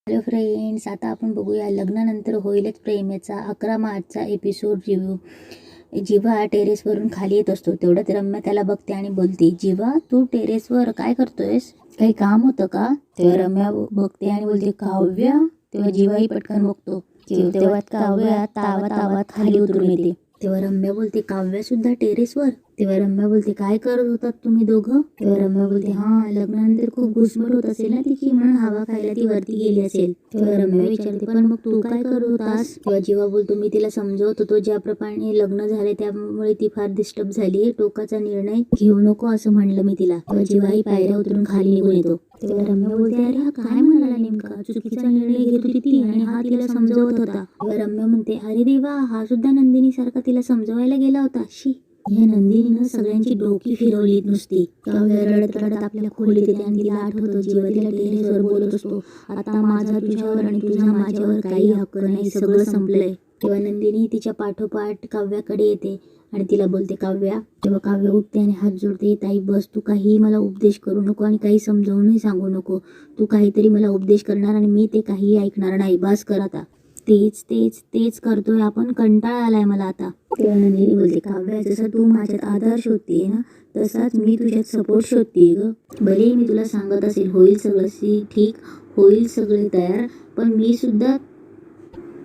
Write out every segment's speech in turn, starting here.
Hello friends, आता आपण बघूया लग्नानंतर होईलच प्रेमाचा 11 मार्चचा एपिसोड रिव्ह्यू. जीवा टेरेसवरून खाली येत असतो तेवढ्यात रम्या त्याला बघते आणि बोलते, जीवा तू टेरेसवर काय करतोयस? काही काम होतं का? तेव्हा रम्या बघते आणि बोलते, काव्या. तेव्हा जीवाही पटकन बघतो. तेव्हा काव्या तावात खाली उतरून येते. तेव्हा रम्या बोलते, काव्या सुद्धा टेरेसवर? तेव्हा रम्या बोलते, काय करत होतात तुम्ही दोघं? तेव्हा रम्या बोलते, हा लग्नानंतर खूप घुसमट होत असेल ना तिची, म्हणून हवा खायला ती वरती गेली असेल. तेव्हा रम्या विचारते, पण मग तू काय करत होतास? तेव्हा जीवा बोलतो, मी तिला समजवत होतो ज्याप्रमाणे लग्न झाले त्यामुळे ती फार डिस्टर्ब झाली, टोकाचा निर्णय घेऊ नको असं म्हणलं मी तिला. तेव्हा जीवाही पायऱ्या उतरून खाली निघून येतो. तेव्हा रम्या बोलते, अरे हा काय म्हणाला नेमका? चुकीचा निर्णय घेत होती ती आणि हा तिला समजवत होता. तेव्हा रम्या म्हणते, अरे देवा, हा सुद्धा नंदिनी सारखा तिला समजवायला गेला होता. शी, या नंदिनीनं सगळ्यांची डोकी फिरवली नुसती. काव्या रडत रडत आपल्या खोलीत येते आणि तिला आठवतं जीवा तिला टेरेसवर बोलत असतो, आता माझा तुझ्यावर आणि तुझा माझ्यावर काही हक्क नाही, सगळं संपलंय. तेव्हा नंदिनी तिच्या पाठोपाठ काव्याकडे येते आणि तिला बोलते, काव्या. तेव्हा काव्य उठते आणि हात जोडते, ताई बस, तू काही मला उपदेश करू नको आणि काही समजावूनही सांगू नको. तू काहीतरी मला उपदेश करणार आणि मी ते काही ऐकणार नाही. बस कर आता. तेच तेच तेच करतोय आपण, कंटाळा आलाय मला आता. तेव्हा नंदिनी बोलते, काव्या जसं तू माझ्यात आधार शोधतीये ना, तसाच मी तुझ्यात सपोर्ट शोधतीये ग. भले मी तुला सांगत असेल होईल सगळं ठीक, होईल सगळे तयार, पण मी सुद्धा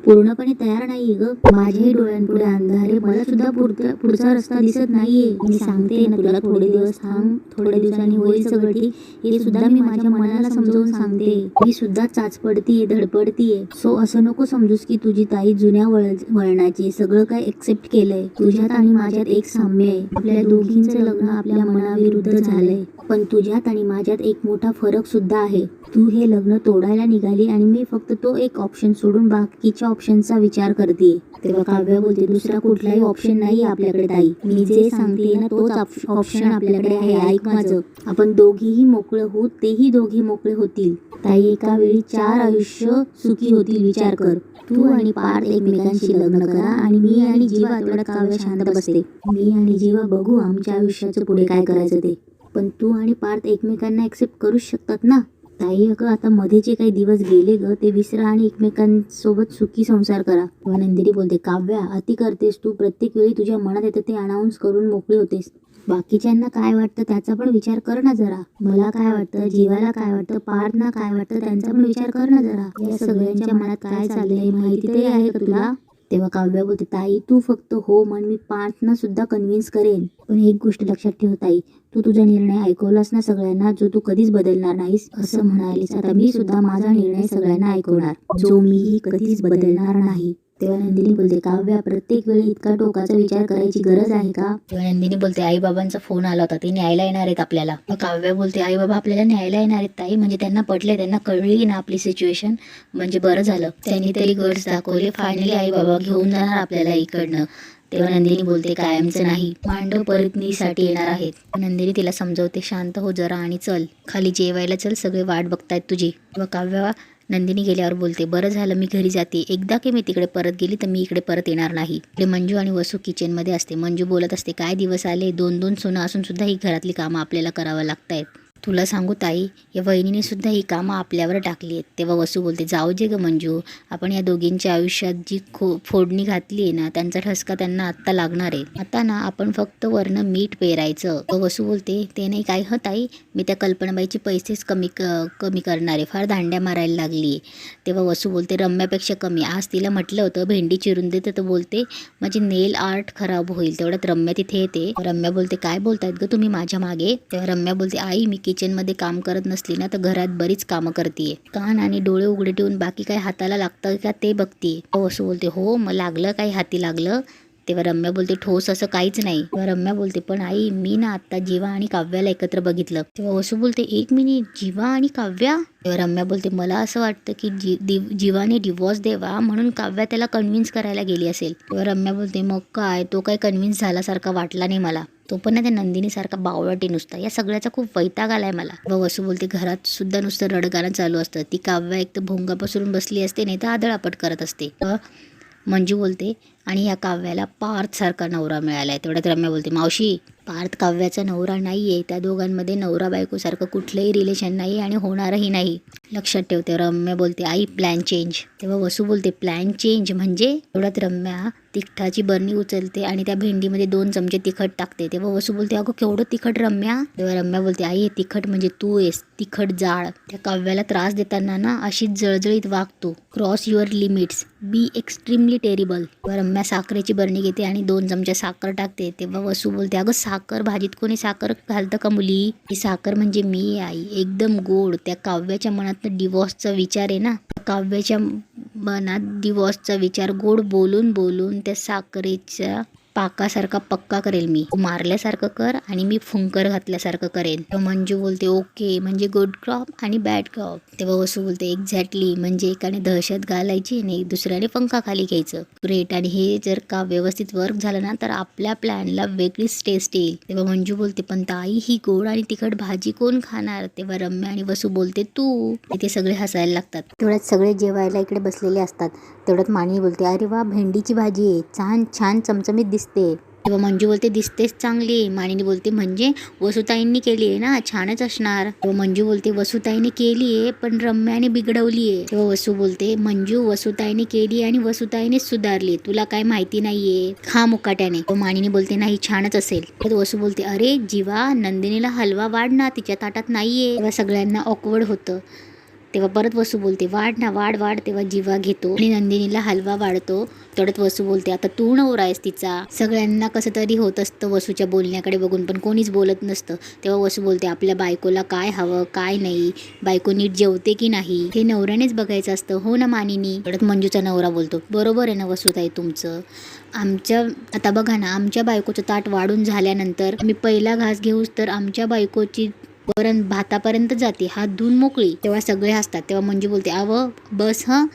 पूर्णपणे तयार नाहीये ग. माझ्याही डोळ्यांपुढे अंधारे, मला सुद्धा पुढचा रस्ता दिसत नाहीये. मी सांगते ना तुला, थोडे दिवस थांब, थोड्या दिवसांनी होईल सगळं ठीक. हे सुद्धा मी माझ्या मनाला समजावून सांगते. मी सुद्धा चाचपडतीये, धडपडतीये. सो असं नको समजूस की तुझी ताई जुन्या वळणाची, सगळं काय एक्सेप्ट केलंय. तुझ्यात आणि माझ्यात एक साम्य आहे. आपल्या दोघींचं लग्न आपल्या मनाविरुद्ध झालंय, पण तुझ्यात आणि माझ्यात एक मोठा फरक सुद्धा आहे. तू हे लग्न तोडायला निघाली आणि मी फक्त तो एक ऑप्शन सोडून बाकीच्या ऑप्शनचा विचार करते. तेव्हा काव्या बोलते, दुसरा कुठलाही ऑप्शन नाही आपल्याकडे ताई. मी जे सांगते ना तोच ऑप्शन आपल्याकडे आहे. ऐक माझं. आपण दोघीही मोकळे होत, तेही दोघे मोकळे होतील. ताई, एका वेळी 4 आयुष्य सुखी होतील. विचार कर. तू आणि पार्थ एकमेकांशी लग्न करा आणि मी आणि जीवा. तेवढ्यात काव्य शांत बसते. मी आणि जीवा बघू आमच्या आयुष्याचं पुढे काय करायचं ते, पण तू आणि पार्थ एकमेकांना एक्सेप्ट करूच शकतात ना. ताई अगं, आता मध्ये जे काही दिवस गेले ग ते विसरा आणि एकमेकांसोबत सुखी संसार करा. नंदिनी बोलते, काव्या अति करतेस तू. प्रत्येक वेळी तुझ्या मनात येतं ते अनाऊन्स करून मोकळी होतेस. बाकीच्यांना काय वाटतं त्याचा पण विचार कर ना जरा. मला काय वाटतं, जीवाला काय वाटतं, पार्थना काय वाटतं त्यांचा पण विचार कर ना जरा. या सगळ्यांच्या मनात काय चाललंय माहिती तरी आहे का तुला? तेव्हा काव्या बोलते, ताई तू फक्त हो म्हण, मी पार्थना सुद्धा कन्व्हिन्स करेन. पण एक गोष्ट लक्षात ठेव ताई, तू तुझा निर्णय ऐकवलास ना सगळ्यांना, जो तू कधीच बदलणार नाहीस असं म्हणालीस. आता मी सुद्धा माझा निर्णय सगळ्यांना ऐकवणार, जो मीही कधीच बदलणार नाही. तेव्हा नंदिनी बोलते, काव्या प्रत्येक वेळी इतका टोकाचा विचार करायची गरज आहे का? तेव्हा नंदिनी बोलते, आई बाबांचा फोन आला होता, ते न्यायला येणार आहेत आपल्याला. काव्या बोलते, आई बाबा आपल्याला न्यायला येणार आहेत ताई? म्हणजे त्यांना पटले, त्यांना कळली ना आपली सिच्युएशन. म्हणजे बरं झालं, त्यांनी तरी गट्स दाखवले. फायनली आई बाबा घेऊन जाणार आपल्याला इकडनं. तेव्हा नंदिनी बोलते, कायमचं नाही, मांडव परतनीसाठी येणार आहेत. नंदिनी तिला समजवते, शांत हो जरा आणि चल खाली जेवायला चल, सगळे वाट बघतायत तुझी. तेव्हा काव्या नंदिनी गेल्यावर बोलते, बरं झालं मी घरी जाते. एकदा की मी तिकडे परत गेली तर मी इकडे परत येणार नाही. इकडे मंजू आणि वसू किचनमध्ये असते. मंजू बोलत असते, काय दिवस आले, 2-2 सोनं असून सुद्धा ही घरातली कामं आपल्याला करावं लागतायत. तुला सांगू ताई, या वहिनीने सुद्धा ही कामं आपल्यावर टाकली आहेत. तेव्हा वसू बोलते, जाऊ दे ग मंजू, आपण या दोघींच्या आयुष्यात जी फोडणी घातली आहे ना, त्यांचा ठसका त्यांना आत्ता लागणार आहे. आता ना आपण फक्त वरनं मीठ पेरायचं. वसू बोलते, ते नाही काय ह ताई, मी त्या कल्पनाबाईचे पैसेच कमी करणार आहे, फार दांड्या मारायला लागली. तेव्हा वसू बोलते, रम्यापेक्षा कमी. आज तिला म्हटलं होतं भेंडी चिरून देते तर बोलते माझी नेल आर्ट खराब होईल. तेवढ्यात रम्या तिथे येते. रम्या बोलते, काय बोलतायत ग तुम्ही माझ्या मागे? तेव्हा रम्या बोलते, आई मी किचनमध्ये काम करत नसली ना तर घरात बरीच कामं करतीये. कान आणि डोळे उघडे ठेवून बाकी काय हाताला लागतं का ते बघतीये. वसू बोलते, हो मग लागलं काही हाती लागलं? तेव्हा रम्या बोलते, ठोस असं काहीच नाही. तेव्हा रम्या बोलते, पण आई मी ना आता जीवा आणि काव्याला एकत्र बघितलं. तेव्हा वसू बोलते, 1 मिनिट, जीवा आणि काव्या? तेव्हा रम्या बोलते, मला असं वाटतं की जीवाने डिवोर्स द्यावा म्हणून काव्या त्याला कन्व्हिन्स करायला गेली असेल. तेव्हा रम्या बोलते, मग काय, तो काय कन्व्हिन्स झाल्यासारखा वाटला नाही मला. तो पण ना त्या नंदिनीसारखा बावळटी नुसता. या सगळ्याचा खूप वैताग आलाय मला. व वसू बोलते, घरात सुद्धा नुसतं रडगाणं चालू असतं. ती काव्या एक तर भोंगा पसरून बसली असते, नाही तर आदळापट करत असते. मंजू बोलते, आणि या काव्याला पार्थ सारखा नवरा मिळालाय. तेवढ्यात रम्या बोलते, मावशी पार्थ काव्याचा नवरा नाहीये. त्या दोघांमध्ये नवरा बायकोसारखं कुठलंही रिलेशन नाही आणि होणारही नाही. लक्षात ठेवते. रम्या बोलते आई प्लॅन चेंज. तेव्हा वसू बोलते प्लॅन चेंज म्हणजे? एवढ्यात रम्या तिखटाची बरणी उचलते आणि त्या भेंडीमध्ये 2 चमचे तिखट टाकते. तेव्हा वसू बोलते अगं केवढं तिखट रम्या? तेव्हा रम्या बोलते आई हे तिखट म्हणजे तू आहेस, तिखट जाळ. त्या काव्याला त्रास देताना ना अशीच जळजळीत वागतो. Cross your limits, be extremely terrible. Ramya साखरेची बरणी घेते आणि 2 चमचे साखर टाकते. तेव्हा वसू बोलते अगं साखर भाजीत कोणी साखर घालतं का मुली? ही साखर म्हणजे मी आई, एकदम गोड. त्या काव्याच्या मनात डिवॉर्सचा विचार आहे ना, काव्याच्या मनात डिवॉर्सचा विचार गोड बोलून बोलून त्या साखरेच्या पाकासारखा पक्का करेल मी. मारल्यासारखं कर आणि मी फुंकर घातल्यासारखं करेन. तेव्हा मंजू बोलते ओके म्हणजे गुड क्रॉप आणि बॅड क्रॉप. तेव्हा वसू बोलते एक्झॅक्टली म्हणजे एकाने दहशत घालायची आणि दुसऱ्याने पंखा खाली घ्यायचं. ग्रेट. आणि हे जर का व्यवस्थित वर्क झालं ना तर आपल्या प्लॅनला वेगळीच टेस्ट येईल. तेव्हा मंजू बोलते पण ताई ही गोड आणि तिखट भाजी कोण खाणार? तेव्हा रम्या आणि वसू बोलते तू. ते सगळे हसायला लागतात. तेवढ्यात सगळे जेवायला इकडे बसलेले असतात. तेवढ्यात मानिनी बोलते अरे वा भेंडीची भाजी आहे, छान छान चमचमीत दिसते. तेव्हा मंजू बोलते दिसतेच चांगली. मानिनी बोलते म्हणजे वसुताईंनी केली आहे ना, छानच असणार. तेव्हा मंजू बोलते वसुताईने केली आहे पण रम्याने बिघडवली आहे. तेव्हा वसू बोलते मंजू वसुताईने केली आणि वसुताईने सुधारली, तुला काय माहिती नाहीये, खा मुकाट्याने. तेव्हा मानिनी बोलते नाही छानच असेल. तेव्हा वसू बोलते अरे जीवा नंदिनीला हलवा वाढ ना, तिच्या ताटात नाहीये. तेव्हा सगळ्यांना ऑकवर्ड होतं. तेव्हा परत वसू बोलते वाढ ना वाढ वाढ. तेव्हा जीवा घेतो आणि नंदिनीला हलवा वाढतो. तेवढ्यात वसू बोलते आता तू नवरा आहेस तिचा. सगळ्यांना कसं तरी होत असतं वसूच्या बोलण्याकडे बघून, पण कोणीच बोलत नसतं. तेव्हा वसू बोलते आपल्या बायकोला काय हवं काय नाही, बायको नीट जेवते की नाही हे नवऱ्यानेच बघायचं असतं, हो ना मानिनी. तेवढ्यात मंजूचा नवरा बोलतो बरोबर आहे ना वसूताई तुमचं. आता बघा ना आमच्या बायकोचं ताट वाढून झाल्यानंतर मी पहिला घास घेऊस तर आमच्या बायकोची वरण भातापर्यंत जाते, हात धुवून मोकळी. तेव्हा सगळे हसतात. तेव्हा मंजू बोलते अव बस हं.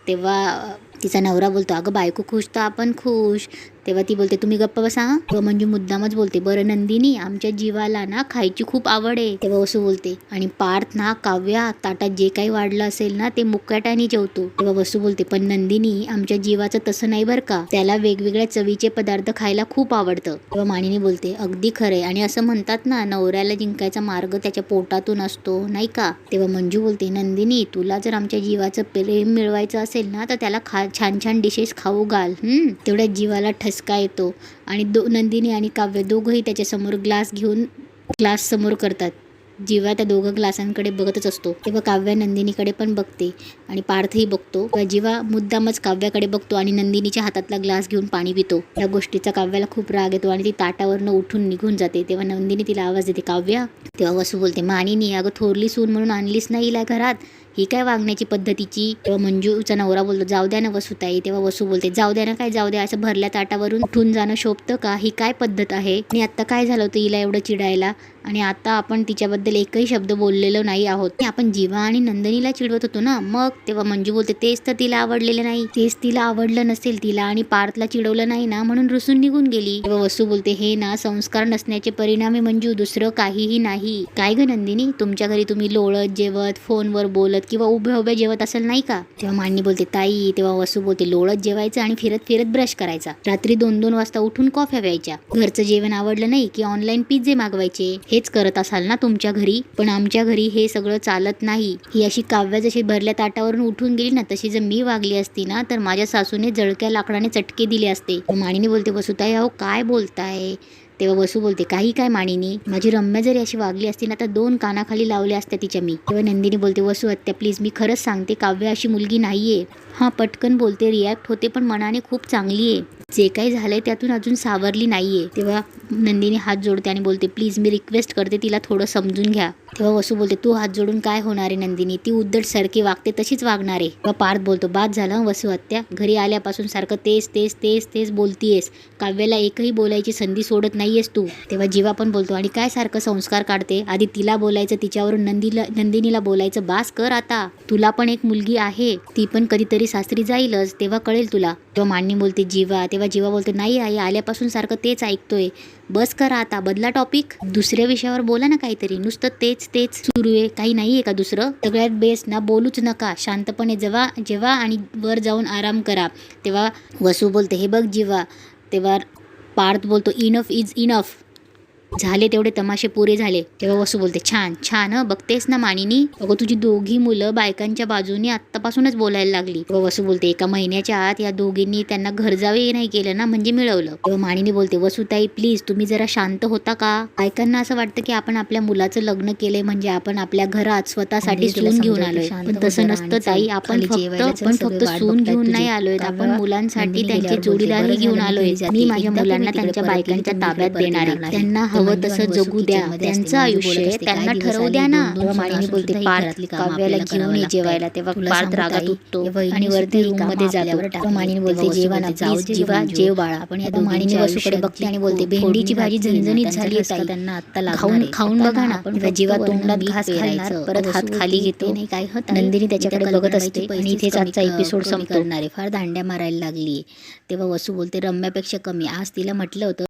तेव्हा तिचा नवरा बोलतो अगं बायको खुश तर आपण खुश. तेव्हा ती बोलते तुम्ही गप्प बसा हं. तेव्हा मंजू मुद्दामच बोलते बरं नंदिनी आमच्या जीवाला ना खायची खूप आवड आहे. तेव्हा वसू बोलते आणि पार्थ ना काव्या ताटात जे काही वाढलं असेल ना ते मुकाट्याने जेवतो. तेव्हा वसू बोलते पण नंदिनी आमच्या जीवाचं तसं नाही बरं का, त्याला वेगवेगळ्या चवीचे पदार्थ खायला खूप आवडतं. तेव्हा मानिनी बोलते अगदी खरंय आणि असं म्हणतात ना नवऱ्याला जिंकायचा मार्ग त्याच्या पोटातून असतो नाही का. तेव्हा मंजू बोलते नंदिनी तुला जर आमच्या जीवाचं प्रेम मिळवायचं असेल ना तर त्याला छान छान डिशेस खाऊ घाल. तेवढ्या जीवाला ठसका येतो आणि नंदिनी आणि काव्य दोघंही त्याच्यासमोर ग्लास समोर करतात. जीवा त्या दोघं ग्लासांकडे बघतच असतो. तेव्हा काव्या नंदिनीकडे पण बघते आणि पार्थही बघतो. जीवा मुद्दामच काव्याकडे बघतो आणि नंदिनीच्या हातातला ग्लास घेऊन पाणी पितो. या गोष्टीचा काव्याला खूप राग येतो आणि ती ताटावरनं उठून निघून जाते. तेव्हा नंदिनी तिला आवाज देते काव्या. तेव्हा वसू बोलते मानिनी अगं थोरली सून म्हणून आणलीस नाही हिला घरात, ही काय वागण्याची पद्धतीची. तेव्हा मंजूचा नवरा बोलतो जाऊ द्या ना वसूताई. तेव्हा वसू बोलते जाऊ द्या ना काय जाऊ द्या, असं भरल्या ताटावरून उठून जाणं शोभतं का, ही काय पद्धत आहे. आणि आता काय झालं होतं हिला एवढं चिडायला आणि आता आपण तिच्याबद्दल एकही शब्द बोललेलो नाही आहोत, आपण जीवा आणि नंदिनीला चिडवत होतो ना मग. तेव्हा मंजू बोलते तेच तर तिला आवडलेलं नाही, तेच तिला आवडलं नसेल, तिला आणि पार्थला चिडवलं नाही ना म्हणून रुसून निघून गेली. तेव्हा वसू बोलते हे ना संस्कार नसण्याचे परिणाम आहे मंजू, दुसरं काहीही नाही. काय ग नंदिनी तुमच्या घरी तुम्ही लोळत जेवत फोनवर बोलत किंवा उभ्या उभ्या जेवत असेल नाही का. तेव्हा मानिनी बोलते ताई. तेव्हा वसू बोलते लोळत जेवायचं आणि फिरत फिरत ब्रश करायचा, रात्री 2-2 वाजता उठून कॉफ्या प्यायच्या, घरचं जेवण आवडलं नाही की ऑनलाईन पिझ्झे मागवायचे, हेच करत असाल ना तुमच्या घरी, पण आमच्या घरी हे सगळं चालत नाही. ही अशी काव्या जशी भरल्या ताटावरून उठून गेली ना तशी जर मी वागली असती ना तर माझ्या सासूने जळक्या लाकडाने चटके दिले असते. मानिनी बोलते वसूताई अहो काय बोलताय. तेव्हा वसू बोलते काही काय मानिनी, माझी रम्या जरी अशी वागली असती ना तर 2 कानाखाली लावल्या असत्या तिच्या मी. तेव्हा नंदिनी बोलते वसू आत्या प्लीज मी खरंच सांगते काव्या अशी मुलगी नाहीये. हा पटकन बोलते रिॲक्ट होते पण मनाने खूप चांगली आहे, जे काही झालंय त्यातून अजून सावरली नाहीये. तेव्हा नंदिनी हात जोडते आणि बोलते प्लीज मी रिक्वेस्ट करते तिला थोडं समजून घ्या. तेव्हा वसू बोलते तू हात जोडून काय होणार आहे नंदिनी, ती उद्धट सारखी वागते तशीच वागणार आहे. तेव्हा पार्थ बोलतो बाद झालं वसू आत्या, घरी आल्यापासून सारखं तेच तेच तेच तेच बोलतीयेस, काव्याला एकही बोलायची संधी सोडत नाहीयेस तू. तेव्हा जीवा पण बोलतो आणि काय सारखं संस्कार काढते, आधी तिला बोलायचं तिच्यावरून नंदिनीला बोलायचं, बास कर आता, तुला पण एक मुलगी आहे, ती पण कधीतरी सासरी जाईलच तेव्हा कळेल तुला. तेव्हा मानिनी बोलते जीवा. तेव्हा जीवा बोलते नाही आई आल्यापासून सारखं तेच ऐकतोय, बस करा आता, बदला टॉपिक, दुसऱ्या विषयावर बोला ना काहीतरी, नुसतं तेच तेच सुरू आहे, काही नाहीये का दुसरं. सगळ्यात बेस्ट ना बोलूच नका, शांतपणे जेवा आणि वर जाऊन आराम करा. तेव्हा वसू बोलते हे बघ जीवा. तेव्हा पार्थ बोलतो इनफ इज इनफ. झाले तेवढे तमाशे पुरे झाले. तेव्हा वसू बोलते छान छान बघतेस ना मानिनी, अगं तुझी दोघी मुलं बायकांच्या बाजूने आत्तापासूनच बोलायला लागली. तेव्हा वसू बोलते 1 महिन्याच्या आत या दोघींनी त्यांना घर जावे नाही केलं ना म्हणजे मिळवलं. तेव्हा मानिनी बोलते वसुताई प्लीज तुम्ही जरा शांत होता का. बायकांना असं वाटतं की आपण आपल्या मुलाचं लग्न केलंय म्हणजे आपण आपल्या घरात स्वतःसाठी सून घेऊन आलोय, पण तसं नसतं ताई. आपण फक्त सून घेऊन नाही आलोय, आपण मुलांसाठी त्यांचे जोडीदारही घेऊन आलोय. मी माझ्या मुलांना त्यांच्या बायकांच्या ताब्यात देणार आहे, त्यांना हवं तसं जगू द्या, त्यांचं आयुष्य त्यांना ठरवू द्या ना. तेव्हा मानिनी बोलते पार्थ काव्याला घेऊन ये जेवायला. तेव्हा पार्थ रागात उठतो आणि वरती रूम मध्ये जातो. तेव्हा मानिनी बोलते जेवा ना प्लीज, जीवा जेव बाळा. आपण या मानिनी वसूकडे बघते आणि बोलते भेंडीची भाजी झणझणीत झाली ताई, त्यांना आता खाऊन बघा ना. तेव्हा जीवा तोंडात घास घालणार, परत हात खाली घेतो. नंदिनी त्याच्याकडे बघत असते आणि इथेच आजचा एपिसोड संपतो. फार दांड्या मारायला लागली. तेव्हा वसू बोलते रम्यापेक्षा कमी. आज तिला म्हटलं होतं